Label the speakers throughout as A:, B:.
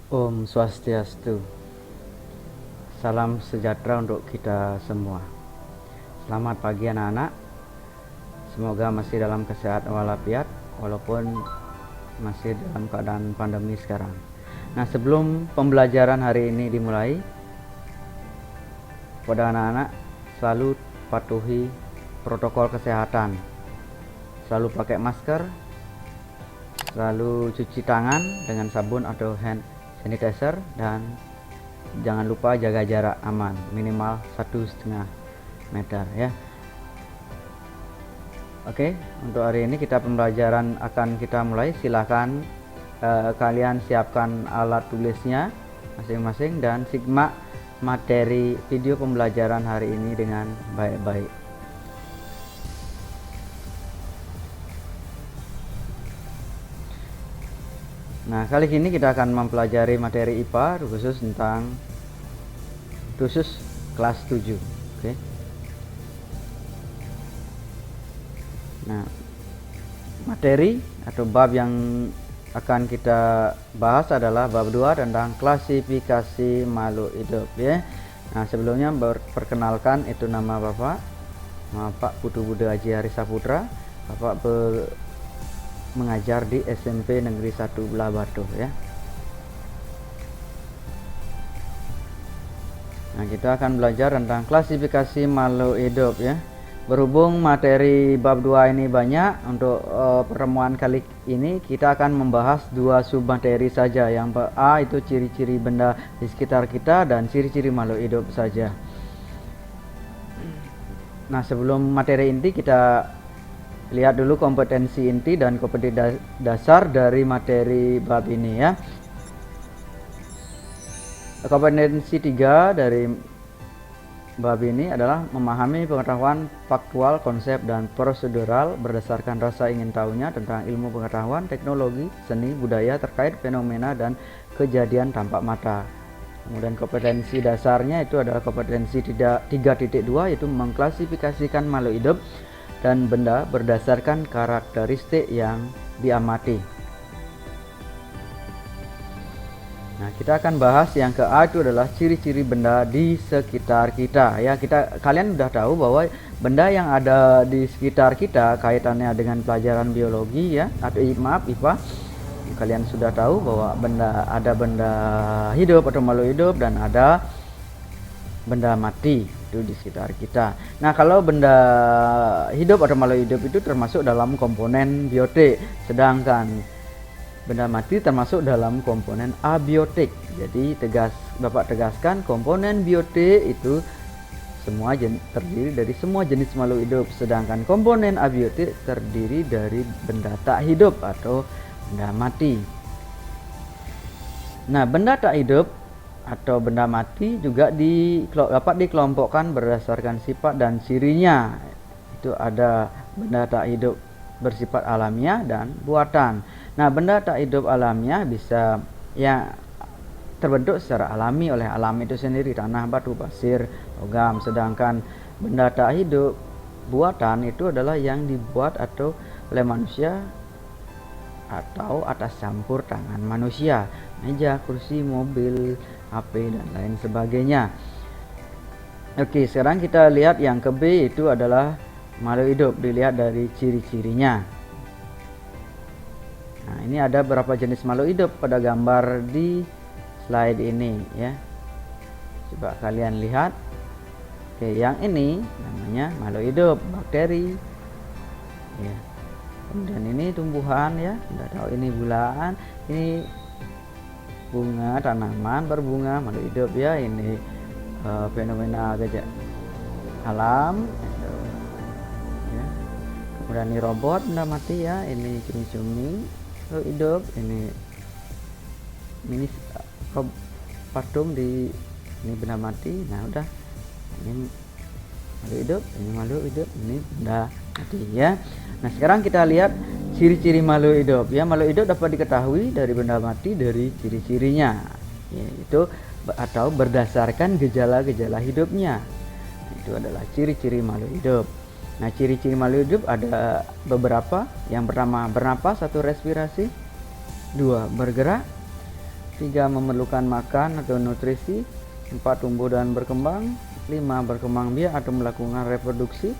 A: Om Swastiastu. Salam sejahtera untuk kita semua. Selamat pagi anak-anak. Semoga masih dalam kesehatan walafiat walaupun masih dalam keadaan pandemi sekarang. Nah, sebelum pembelajaran hari ini dimulai, pada anak-anak selalu patuhi protokol kesehatan. Selalu pakai masker, selalu cuci tangan dengan sabun atau hand sanitizer, dan jangan lupa jaga jarak aman minimal 1,5 meter ya. Oke, untuk hari ini kita pembelajaran akan kita mulai. Silahkan kalian siapkan alat tulisnya masing-masing dan simak materi video pembelajaran hari ini dengan baik-baik. Nah, kali ini kita akan mempelajari materi IPA khusus kelas 7. Oke. Nah, materi atau bab yang akan kita bahas adalah bab 2 tentang klasifikasi makhluk hidup ya. Nah, sebelumnya perkenalkan, itu nama Bapak Putu Budi Haji Hari Saputra. Bapak mengajar di SMP Negeri 1 Belah Batu ya. Nah, kita akan belajar tentang klasifikasi makhluk hidup ya. Berhubung materi bab 2 ini banyak, untuk pertemuan kali ini kita akan membahas 2 submateri saja. Yang A itu ciri-ciri benda di sekitar kita dan ciri-ciri makhluk hidup saja. Nah, sebelum materi inti, kita lihat dulu kompetensi inti dan kompetensi dasar dari materi bab ini ya. Kompetensi 3 dari bab ini adalah memahami pengetahuan faktual, konsep, dan prosedural berdasarkan rasa ingin tahunya tentang ilmu pengetahuan, teknologi, seni, budaya terkait fenomena dan kejadian tampak mata. Kemudian kompetensi dasarnya itu adalah kompetensi 3.2, yaitu mengklasifikasikan makhluk hidup dan benda berdasarkan karakteristik yang diamati. Nah, kita akan bahas yang ke A, itu adalah ciri-ciri benda di sekitar kita ya. Kalian sudah tahu bahwa benda yang ada di sekitar kita kaitannya dengan pelajaran biologi ya, atau IPA. Kalian sudah tahu bahwa ada benda hidup atau makhluk hidup dan ada benda mati itu di sekitar kita. Nah, kalau benda hidup atau makhluk hidup itu termasuk dalam komponen biotik, sedangkan benda mati termasuk dalam komponen abiotik. Jadi Bapak tegaskan, komponen biotik itu terdiri dari semua jenis makhluk hidup, sedangkan komponen abiotik terdiri dari benda tak hidup atau benda mati. Nah, benda tak hidup atau benda mati juga dapat dikelompokkan berdasarkan sifat dan cirinya. Itu ada benda tak hidup bersifat alamiah dan buatan. Nah, benda tak hidup alamiah bisa ya terbentuk secara alami oleh alam itu sendiri, tanah, batu, pasir, logam. Sedangkan benda tak hidup buatan itu adalah yang dibuat atau oleh manusia atau atas campur tangan manusia, meja, kursi, mobil, HP, dan lain sebagainya. Oke, sekarang kita lihat yang ke B, itu adalah makhluk hidup. Dilihat dari ciri-cirinya. Nah, ini ada beberapa jenis makhluk hidup pada gambar di slide ini ya. Coba kalian lihat. Oke, yang ini namanya makhluk hidup, bakteri ya. Kemudian ini tumbuhan ya, tidak tahu ini bulaan, ini bunga, tanaman berbunga, makhluk hidup ya. Ini fenomena gajah alam ya. Kemudian ini robot, benda mati ya. Ini cumi-cumi, makhluk hidup. Ini patung ini benda mati. Nah, udah, ini makhluk hidup, ini makhluk hidup, ini benda mati ya. Nah, sekarang kita lihat ciri-ciri makhluk hidup ya. Makhluk hidup dapat diketahui dari benda mati dari ciri-cirinya, yaitu atau berdasarkan gejala-gejala hidupnya. Nah, itu adalah ciri-ciri makhluk hidup. Nah, ciri-ciri makhluk hidup ada beberapa. Yang pertama, bernapas atau respirasi. 2, bergerak. 3 memerlukan makan atau nutrisi, 4 tumbuh dan berkembang, 5 berkembang biak atau melakukan reproduksi,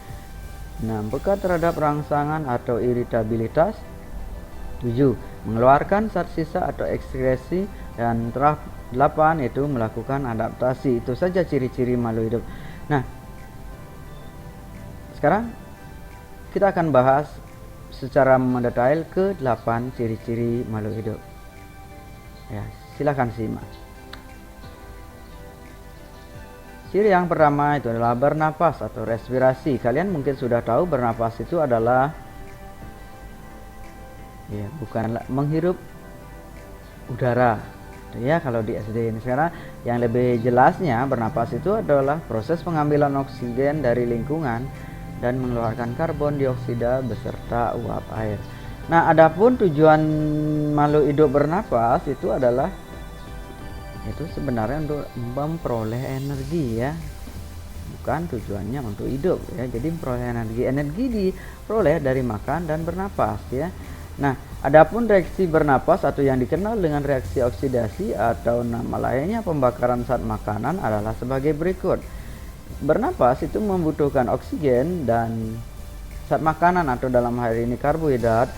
A: 6 peka terhadap rangsangan atau iritabilitas, 7 mengeluarkan zat sisa atau ekskresi, dan 8 itu melakukan adaptasi. Itu saja ciri-ciri makhluk hidup. Nah, sekarang kita akan bahas secara mendetail ke 8 ciri-ciri makhluk hidup. Ya, silakan simak. Ciri yang pertama itu adalah bernapas atau respirasi. Kalian mungkin sudah tahu bernapas itu adalah bukanlah menghirup udara. Ya, kalau di SD ini. Sekarang yang lebih jelasnya, bernapas itu adalah proses pengambilan oksigen dari lingkungan dan mengeluarkan karbon dioksida beserta uap air. Nah, adapun tujuan makhluk hidup bernapas itu adalah sebenarnya untuk memperoleh energi, ya, bukan tujuannya untuk hidup, ya. Jadi memperoleh energi diperoleh dari makan dan bernapas, ya. Nah, adapun reaksi bernapas atau yang dikenal dengan reaksi oksidasi atau nama lainnya pembakaran zat makanan adalah sebagai berikut. Bernapas itu membutuhkan oksigen dan zat makanan atau dalam hal ini karbohidrat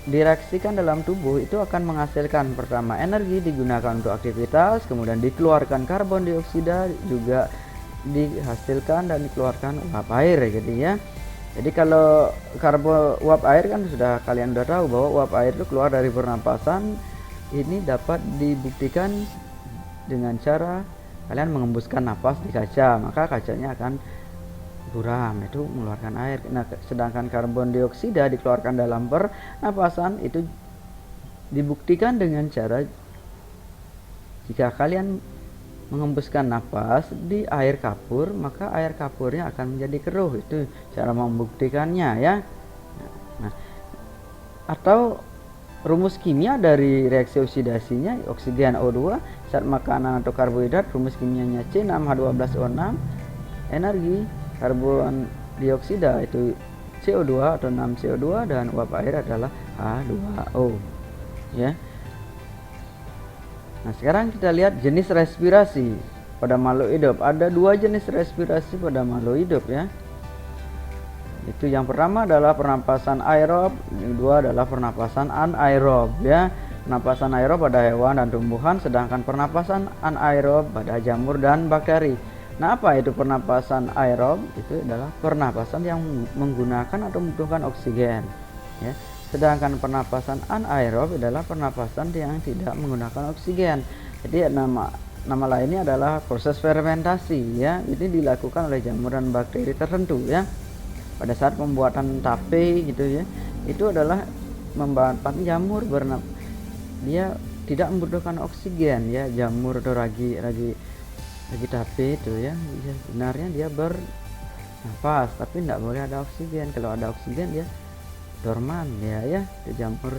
A: direaksikan dalam tubuh itu akan menghasilkan pertama energi digunakan untuk aktivitas, kemudian dikeluarkan karbon dioksida, juga dihasilkan dan dikeluarkan uap air, gitu ya. Jadi kalau uap air kan kalian sudah tahu bahwa uap air itu keluar dari pernapasan. Ini dapat dibuktikan dengan cara kalian mengembuskan napas di kaca, maka kacanya akan buram, itu mengeluarkan air. Nah, sedangkan karbon dioksida dikeluarkan dalam pernapasan itu dibuktikan dengan cara jika kalian mengembuskan napas di air kapur, maka air kapurnya akan menjadi keruh. Itu cara membuktikannya, ya. Nah, atau rumus kimia dari reaksi oksidasinya, oksigen O2, zat makanan atau karbohidrat, rumus kimianya C6H12O6, energi karbon dioksida itu CO2 atau 6CO2, dan uap air adalah H2O, ya. Nah, sekarang kita lihat jenis respirasi pada makhluk hidup. Ada 2 jenis respirasi pada makhluk hidup, ya. Itu yang pertama adalah pernapasan aerob, yang kedua adalah pernapasan anaerob, ya. Pernapasan aerob pada hewan dan tumbuhan, sedangkan pernapasan anaerob pada jamur dan bakteri. Nah, apa itu pernapasan aerob? Itu adalah pernapasan yang menggunakan atau membutuhkan oksigen, ya. Sedangkan pernapasan anaerob adalah pernapasan yang tidak menggunakan oksigen. Jadi nama lainnya adalah proses fermentasi, ya. Ini dilakukan oleh jamur dan bakteri tertentu, ya. Pada saat pembuatan tape, gitu, ya. Itu adalah membuat jamur dia tidak membutuhkan oksigen, ya. Jamur atau ragi tape itu, ya, sebenarnya dia bernafas tapi tidak boleh ada oksigen. Kalau ada oksigen dia dorman, ya di jamur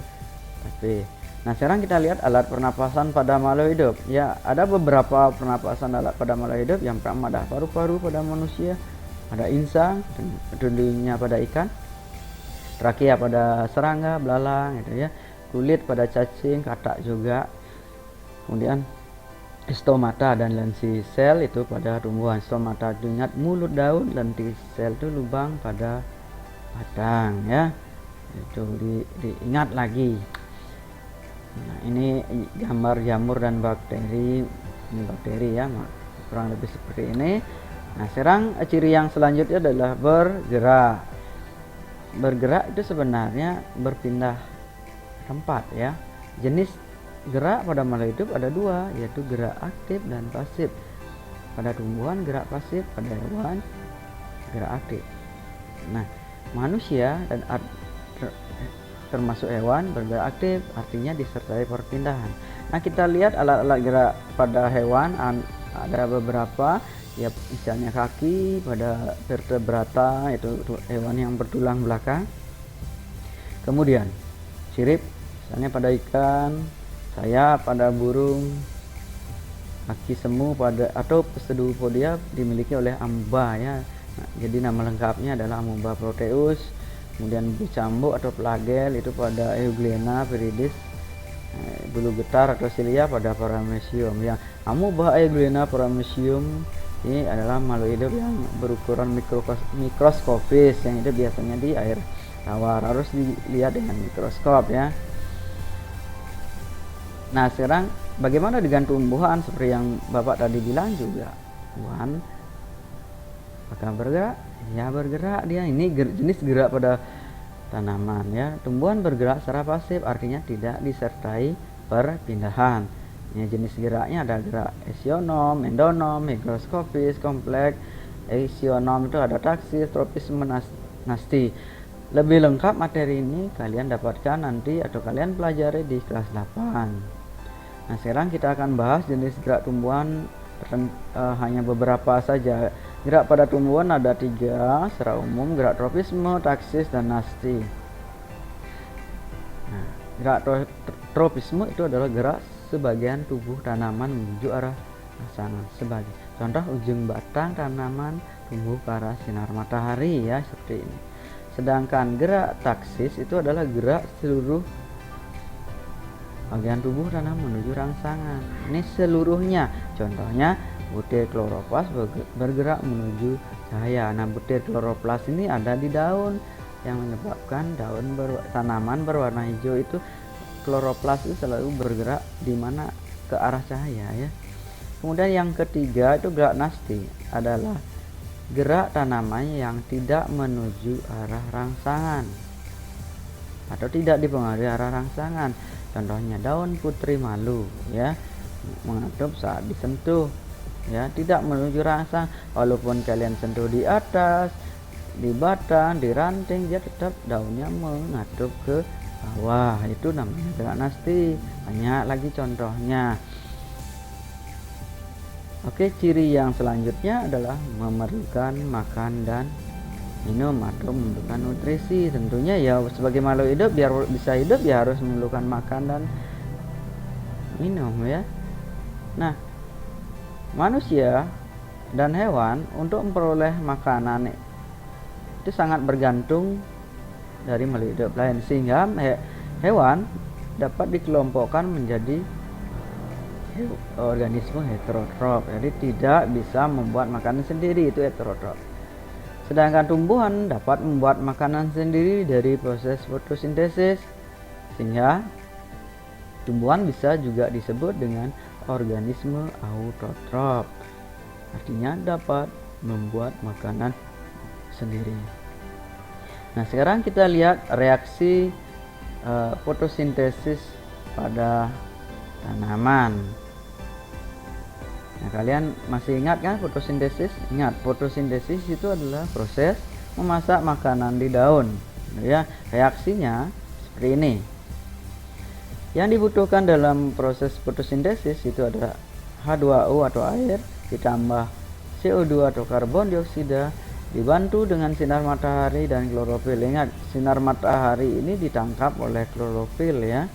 A: tape. Nah, sekarang kita lihat alat pernapasan pada makhluk hidup, ya. Ada beberapa pernapasan alat pada makhluk hidup. Yang pertama ada paru-paru pada manusia, ada insang, dulunya pada ikan, trakea pada serangga, belalang, gitu, ya. Kulit pada cacing, katak juga. Kemudian stomata dan lentisel itu pada tumbuhan. Stomata itu ingat mulut daun, lentisel itu lubang pada batang, ya. Itu diingat lagi. Nah, ini gambar jamur dan bakteri. Ini bakteri, ya, kurang lebih seperti ini. Nah, sekarang ciri yang selanjutnya adalah bergerak. Bergerak itu sebenarnya berpindah tempat, ya. Jenis gerak pada makhluk hidup ada 2, yaitu gerak aktif dan pasif. Pada tumbuhan gerak pasif, pada hewan gerak aktif. Nah, manusia dan termasuk hewan bergerak aktif, artinya disertai perpindahan. Nah, kita lihat alat-alat gerak pada hewan ada beberapa, ya, misalnya kaki pada vertebrata, itu hewan yang bertulang belakang. Kemudian sirip misalnya pada ikan, sayap pada burung, kaki semu pada atau pseudopodia dimiliki oleh amuba, ya. Nah, jadi nama lengkapnya adalah amuba proteus. Kemudian cambuk atau flagel itu pada Euglena viridis bulu getar atau silia pada paramecium. Yang Amoeba aeugleana paramecium ini adalah makhluk hidup yang berukuran mikroskopis, yang itu biasanya di air tawar, harus dilihat dengan mikroskop ya. Nah sekarang bagaimana dengan tumbuhan? Seperti yang Bapak tadi bilang juga, tumbuhan apakah bergerak? Ya bergerak dia. Ini jenis gerak pada tanaman ya. Tumbuhan bergerak secara pasif, artinya tidak disertai perpindahan. Ini jenis geraknya ada gerak esionom, endonom, hygroskopis, kompleks. Esionom itu ada taksis, tropisme, nasti. Lebih lengkap materi ini kalian dapatkan nanti atau kalian pelajari di kelas 8. Nah sekarang kita akan bahas jenis gerak tumbuhan, hanya beberapa saja. Gerak pada tumbuhan ada 3 secara umum: gerak tropisme, taksis, dan nasti. Nah, gerak tropisme itu adalah gerak sebagian tubuh tanaman menuju arah pasangan. Sebagai contoh, ujung batang tanaman tumbuh ke arah sinar matahari ya, seperti ini. Sedangkan gerak taksis itu adalah gerak seluruh bagian tubuh tanam menuju rangsangan. Ini seluruhnya. Contohnya butir kloroplas bergerak menuju cahaya. Nah butir kloroplas ini ada di daun, yang menyebabkan daun tanaman berwarna hijau itu. Kloroplas itu selalu bergerak di mana ke arah cahaya ya. Kemudian yang ketiga itu gerak nasti, adalah gerak tanaman yang tidak menuju arah rangsangan atau tidak dipengaruhi arah rangsangan. Contohnya daun putri malu ya, mengatup saat disentuh ya, tidak menuju rangsang. Walaupun kalian sentuh di atas, di batang, di ranting, dia tetap daunnya mengatup ke bawah. Itu namanya gerak nasti. Banyak lagi contohnya. Oke, ciri yang selanjutnya adalah memerlukan makan dan minum atau memerlukan nutrisi. Tentunya ya sebagai makhluk hidup, biar bisa hidup ya harus memerlukan makan dan minum ya. Nah manusia dan hewan untuk memperoleh makanan itu sangat bergantung dari makhluk hidup lain, sehingga hewan dapat dikelompokkan menjadi organisme heterotrof. Jadi tidak bisa membuat makanan sendiri, itu heterotrof. Sedangkan tumbuhan dapat membuat makanan sendiri dari proses fotosintesis, sehingga tumbuhan bisa juga disebut dengan organisme autotrof, artinya dapat membuat makanan sendiri. Nah sekarang kita lihat reaksi fotosintesis pada tanaman. Nah kalian masih ingat kan fotosintesis? Ingat, fotosintesis itu adalah proses memasak makanan di daun ya. Reaksinya seperti ini. Yang dibutuhkan dalam proses fotosintesis itu adalah H2O atau air ditambah CO2 atau karbon dioksida, dibantu dengan sinar matahari dan klorofil. Ingat, sinar matahari ini ditangkap oleh klorofil ya.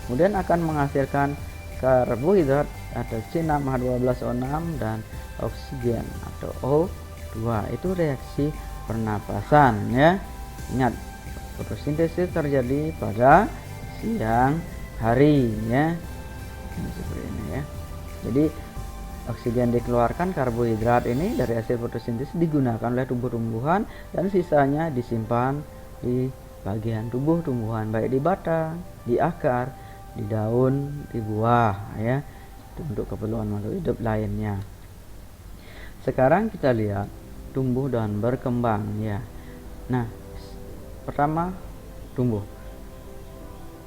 A: Kemudian akan menghasilkan karbohidrat atau C6H12O6 dan oksigen atau O2. Itu reaksi pernapasan ya. Ingat, fotosintesis terjadi pada siang hari ya. Ini seperti ini ya. Jadi oksigen dikeluarkan, karbohidrat ini dari hasil fotosintesis digunakan oleh tumbuh-tumbuhan, dan sisanya disimpan di bagian tubuh tumbuhan, baik di batang, di akar, di daun, di buah ya. Itu untuk keperluan makhluk hidup lainnya. Sekarang kita lihat tumbuh dan berkembang ya. Nah pertama, tumbuh.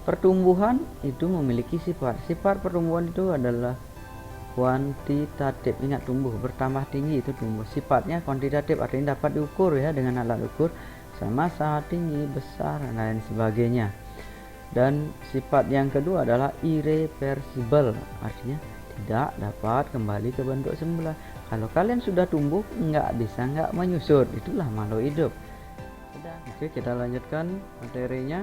A: Pertumbuhan itu memiliki sifat pertumbuhan itu adalah kuantitatif. Ingat, tumbuh bertambah tinggi itu tumbuh. Sifatnya kuantitatif, artinya dapat diukur ya dengan alat ukur sama sangat tinggi, besar, dan lain sebagainya. Dan sifat yang kedua adalah irreversible, artinya tidak dapat kembali ke bentuk semula. Kalau kalian sudah tumbuh, nggak menyusut. Itulah makhluk hidup. Oke, kita lanjutkan materinya.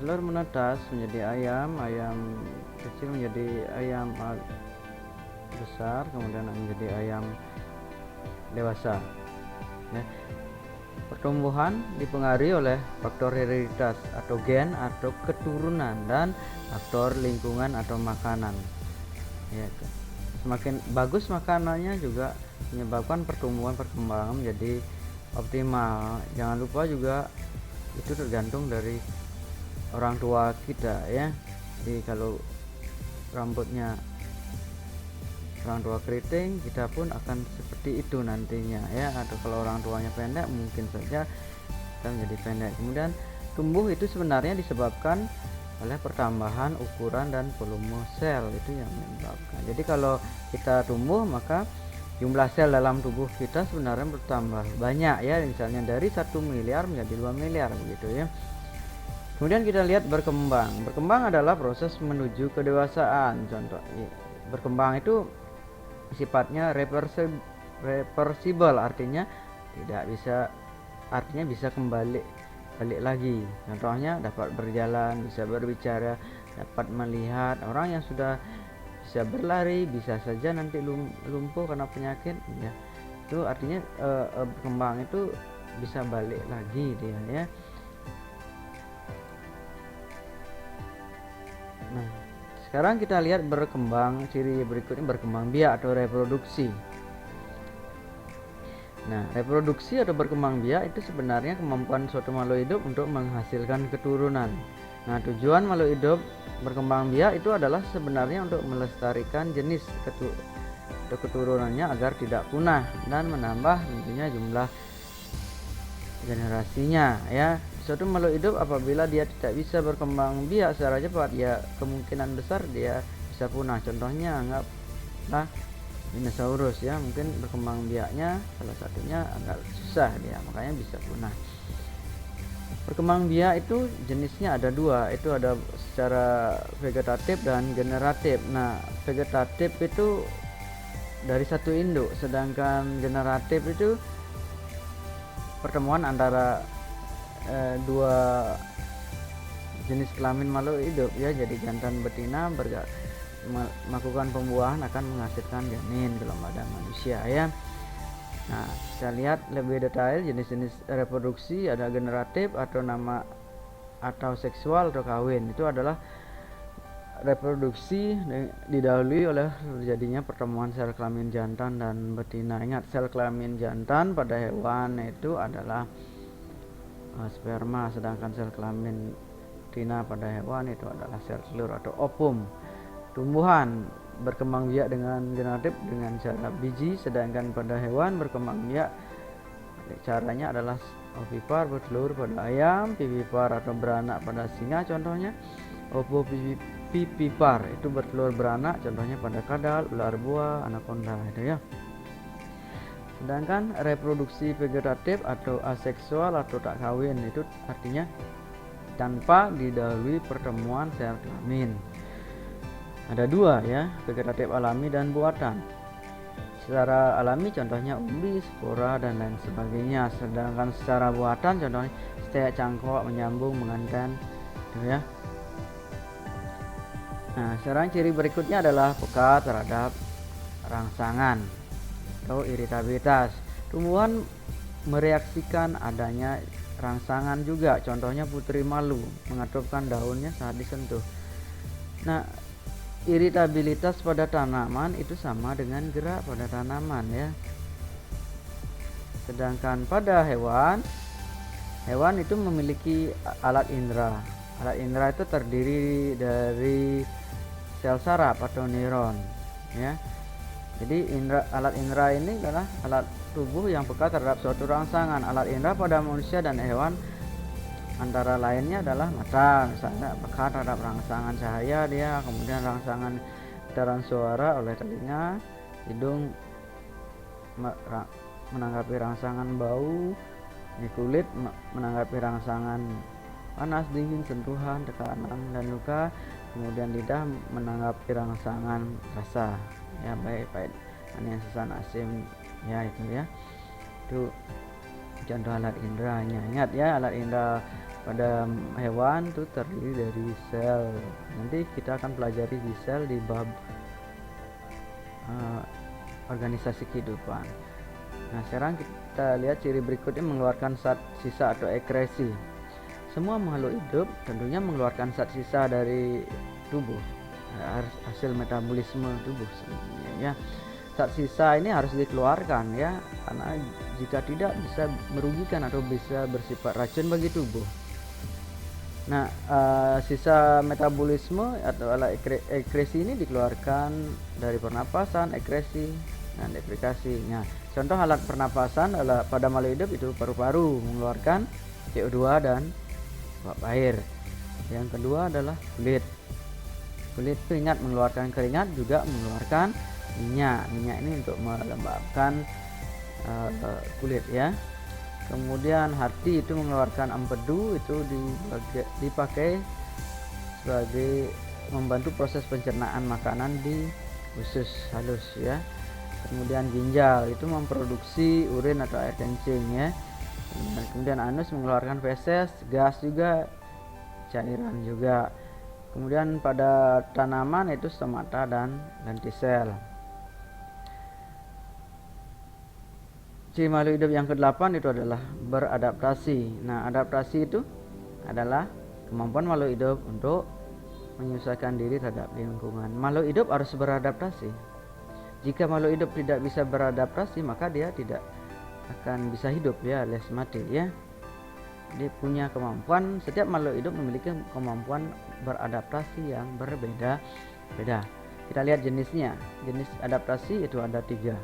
A: Telur menetas menjadi ayam, ayam kecil menjadi ayam besar, kemudian menjadi ayam dewasa ya. Pertumbuhan dipengaruhi oleh faktor hereditas atau gen atau keturunan dan faktor lingkungan atau makanan. Ya, semakin bagus makanannya juga menyebabkan pertumbuhan perkembangan menjadi optimal. Jangan lupa juga itu tergantung dari orang tua kita ya. Jadi kalau rambutnya orang tua keriting, kita pun akan seperti itu nantinya ya. Atau kalau orang tuanya pendek, mungkin saja kita menjadi pendek. Kemudian tumbuh itu sebenarnya disebabkan oleh pertambahan ukuran dan volume sel, itu yang menyebabkan. Jadi kalau kita tumbuh, maka jumlah sel dalam tubuh kita sebenarnya bertambah banyak ya, misalnya dari 1 miliar menjadi 2 miliar begitu ya. Kemudian kita lihat berkembang. Berkembang adalah proses menuju kedewasaan. Contoh berkembang itu sifatnya reversible, artinya bisa balik lagi. Contohnya dapat berjalan, bisa berbicara, dapat melihat. Orang yang sudah bisa berlari bisa saja nanti lumpuh karena penyakit ya. Itu artinya berkembang itu bisa balik lagi dia ya. Nah, sekarang kita lihat berkembang, ciri berikutnya berkembang biak atau reproduksi. Nah, reproduksi atau berkembang biak itu sebenarnya kemampuan suatu makhluk hidup untuk menghasilkan keturunan. Nah, tujuan makhluk hidup berkembang biak itu adalah sebenarnya untuk melestarikan jenis keturunannya agar tidak punah dan menambah tentunya jumlah generasinya ya. Suatu makhluk hidup apabila dia tidak bisa berkembang biak secara cepat, ya kemungkinan besar dia bisa punah. Contohnya anggaplah dinosaurus ya, mungkin berkembang biaknya salah satunya agak susah dia, makanya bisa punah. Berkembang biak itu jenisnya ada dua, itu ada secara vegetatif dan generatif. Nah, vegetatif itu dari satu induk, sedangkan generatif itu pertemuan antara dua jenis kelamin makhluk hidup ya. Jadi jantan betina melakukan pembuahan akan menghasilkan janin dalam badan manusia ya. Nah, kita lihat lebih detail jenis-jenis reproduksi. Ada generatif atau seksual atau kawin. Itu adalah reproduksi didahului oleh terjadinya pertemuan sel kelamin jantan dan betina. Ingat, sel kelamin jantan pada hewan itu adalah sperma, sedangkan sel kelamin betina pada hewan itu adalah sel telur atau ovum. Tumbuhan berkembang biak dengan generatif dengan cara biji, sedangkan pada hewan berkembang biak caranya adalah ovipar, bertelur pada ayam, vivipar atau beranak pada singa contohnya, ovovivipar itu bertelur beranak contohnya pada kadal, ular buah, anaconda itu ya. Sedangkan reproduksi vegetatif atau aseksual atau tak kawin itu artinya tanpa didahului pertemuan sel kelamin. Ada dua ya, vegetatif alami dan buatan. Secara alami contohnya umbi, spora dan lain sebagainya. Sedangkan secara buatan contohnya stek, cangkok, menyambung, menganten gitu ya. Nah, sekarang ciri berikutnya adalah peka terhadap rangsangan atau iritabilitas. Tumbuhan mereaksikan adanya rangsangan juga. Contohnya putri malu mengatupkan daunnya saat disentuh. Nah, iritabilitas pada tanaman itu sama dengan gerak pada tanaman ya. Sedangkan pada hewan itu memiliki alat indera. Alat indera itu terdiri dari sel saraf atau neuron ya. Jadi alat indera ini adalah alat tubuh yang peka terhadap suatu rangsangan. Alat indera pada manusia dan hewan antara lainnya adalah mata, misalnya peka terhadap rangsangan cahaya dia, kemudian rangsangan getaran suara oleh telinga, hidung menanggapi rangsangan bau, kulit menanggapi rangsangan panas, dingin, sentuhan, tekanan dan luka, kemudian lidah menanggapi rangsangan rasa ya, baik pahit, manis, sesan, asin ya, itu ya. Itu contoh alat inderanya. Ingat ya, alat indera pada hewan itu terdiri dari sel. Nanti kita akan pelajari di sel di bab organisasi kehidupan. Nah, sekarang kita lihat ciri berikutnya mengeluarkan zat sisa atau ekresi. Semua makhluk hidup tentunya mengeluarkan zat sisa dari tubuh, hasil metabolisme tubuh sebenarnya ya. Zat sisa ini harus dikeluarkan ya, karena jika tidak bisa merugikan atau bisa bersifat racun bagi tubuh. Nah, sisa metabolisme atau ekresi ini dikeluarkan dari pernapasan, ekresi, dan defekasi. Nah, contoh alat pernapasan adalah pada makhluk hidup itu paru-paru mengeluarkan CO2 dan uap air. Yang kedua adalah kulit. Kulit keringat mengeluarkan keringat, juga mengeluarkan minyak. Minyak ini untuk melembabkan kulit ya. Kemudian hati itu mengeluarkan empedu, itu dipakai sebagai membantu proses pencernaan makanan di usus halus ya. Kemudian ginjal itu memproduksi urin atau air kencing ya. Kemudian anus mengeluarkan feses, gas juga, cairan juga. Kemudian pada tanaman itu stomata dan lentisel. Ciri makhluk hidup yang ke-8 itu adalah beradaptasi. Nah, adaptasi itu adalah kemampuan makhluk hidup untuk menyesuaikan diri terhadap lingkungan. Makhluk hidup harus beradaptasi. Jika makhluk hidup tidak bisa beradaptasi, maka dia tidak akan bisa hidup ya, alias mati ya. Dia punya kemampuan, setiap makhluk hidup memiliki kemampuan beradaptasi yang berbeda-beda. Kita lihat jenisnya. Jenis adaptasi itu ada 3.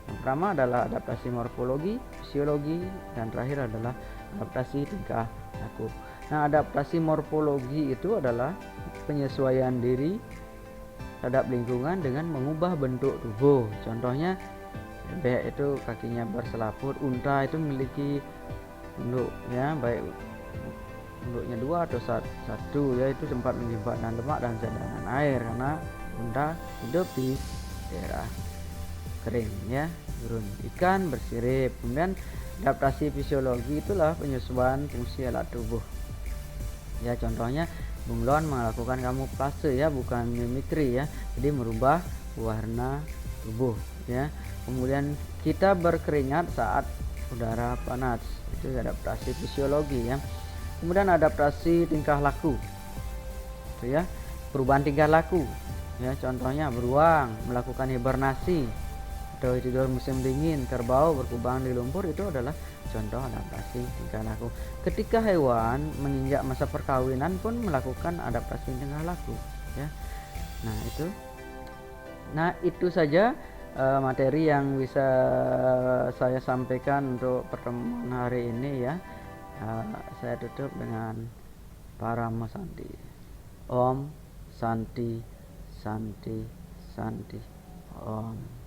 A: Yang pertama adalah adaptasi morfologi, fisiologi, dan terakhir adalah adaptasi tingkah laku. Nah, adaptasi morfologi itu adalah penyesuaian diri terhadap lingkungan dengan mengubah bentuk tubuh. Contohnya, bebek itu kakinya berselaput, unta itu memiliki unduk ya, baik unduknya 2 atau 1 ya, itu tempat menyimpan lemak dan cadangan air, karena unta hidup di daerah kering ya, gurun. Ikan bersirip. Kemudian adaptasi fisiologi itulah penyesuaian fungsi alat tubuh ya, contohnya bunglon melakukan kamuflase ya, bukan mimikri ya, jadi merubah warna tubuh ya. Kemudian kita berkeringat saat udara panas, itu adaptasi fisiologi ya. Kemudian adaptasi tingkah laku itu ya, perubahan tingkah laku ya, contohnya beruang melakukan hibernasi atau tidur musim dingin, kerbau berkubang di lumpur, itu adalah contoh adaptasi tingkah laku. Ketika hewan menginjak masa perkawinan pun melakukan adaptasi tingkah laku ya. Nah itu saja materi yang bisa saya sampaikan untuk pertemuan hari ini ya. Saya tutup dengan Parama Santi. Om Santi Santi Santi Om.